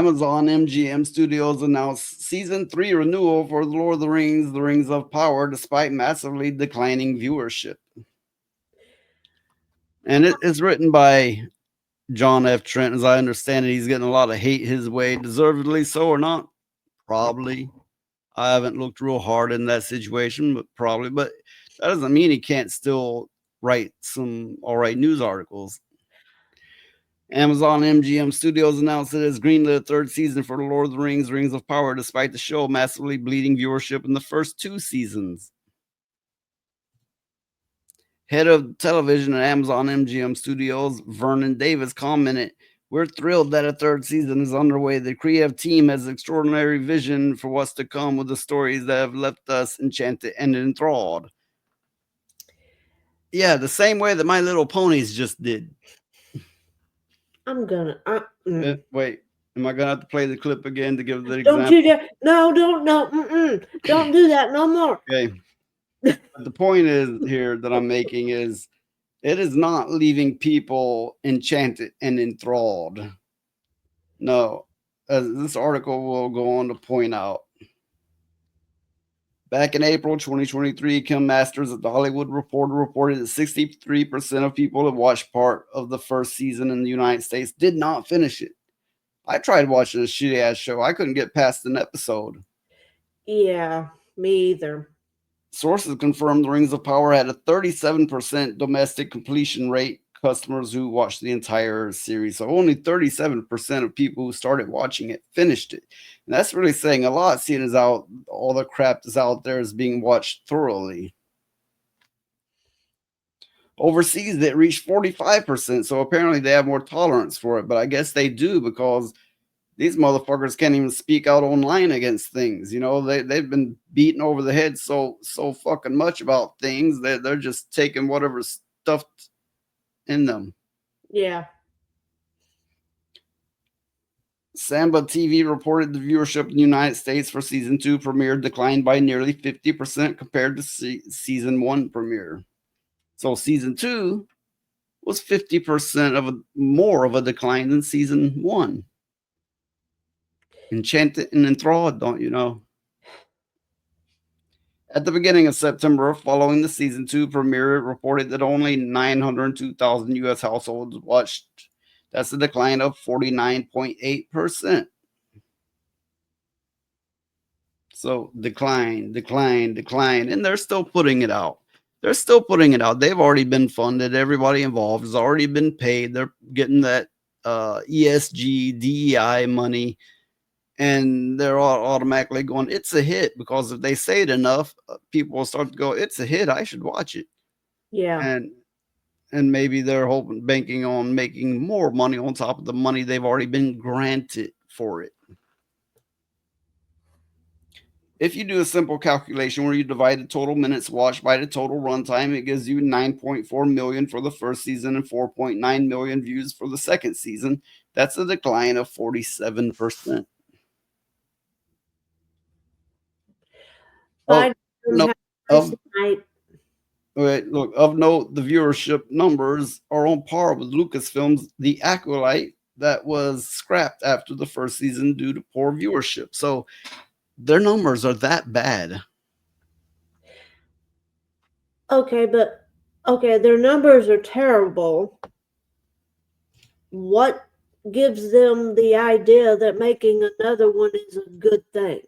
Amazon MGM Studios announced season 3 renewal for The Lord of the Rings of Power, despite massively declining viewership. And it is written by John F. Trent. As I understand it, he's getting a lot of hate his way, deservedly so or not. Probably. I haven't looked real hard in that situation, but probably. But that doesn't mean he can't still write some all right news articles. Amazon MGM Studios announced it has greenlit a third season for The Lord of the Rings, Rings of Power, despite the show massively bleeding viewership in the first 2 seasons. Head of television at Amazon MGM Studios, Vernon Davis, commented, "We're thrilled that a third season is underway. The creative team has extraordinary vision for what's to come with the stories that have left us enchanted and enthralled." Yeah, the same way that My Little Ponies just did. Wait, am I gonna have to play the clip again to give the example? Don't you dare! No, don't, no, don't do that no more. Okay. But the point is here that I'm making is it is not leaving people enchanted and enthralled. No, as this article will go on to point out. Back in April 2023, Kim Masters of the Hollywood Reporter reported that 63% of people that watched part of the first season in the United States did not finish it. I tried watching a shitty ass show. I couldn't get past an episode. Yeah, me either. Sources confirmed The Rings of Power had a 37% domestic completion rate, customers who watched the entire series. So only 37% of people who started watching it finished it. And that's really saying a lot, seeing as out all the crap that's out there is being watched thoroughly. Overseas, it reached 45%. So apparently they have more tolerance for it. But I guess they do because these motherfuckers can't even speak out online against things. You know, they've been beaten over the head so fucking much about things that they're just taking whatever's stuffed in them. Yeah. Samba TV reported the viewership in the United States for season 2 premiere declined by nearly 50% compared to season 1 premiere. So season 2 was 50% more of a decline than season 1. Enchanted and enthralled, don't you know? At the beginning of September, following the season 2 premiere, it reported that only 902,000 U.S. households watched. That's a decline of 49.8%. So decline, and they're still putting it out. They've already been funded. Everybody involved has already been paid. They're getting that ESG, DEI money, and they're all automatically going, it's a hit, because if they say it enough, people will start to go, it's a hit, I should watch it. Yeah. And maybe they're hoping, banking on making more money on top of the money they've already been granted for it. If you do a simple calculation where you divide the total minutes watched by the total runtime, it gives you 9.4 million for the first season and 4.9 million views for the second season. That's a decline of 47%. Of note, of note, the viewership numbers are on par with Lucasfilm's The Acolyte that was scrapped after the first season due to poor viewership. So their numbers are that bad. Okay, but their numbers are terrible. What gives them the idea that making another one is a good thing?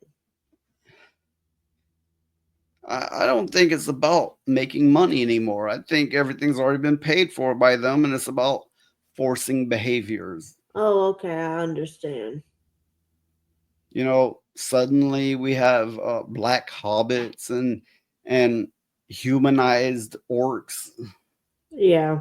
I don't think it's about making money anymore. I think everything's already been paid for by them, and it's about forcing behaviors. Oh, okay, I understand. You know, suddenly we have black hobbits and humanized orcs. Yeah.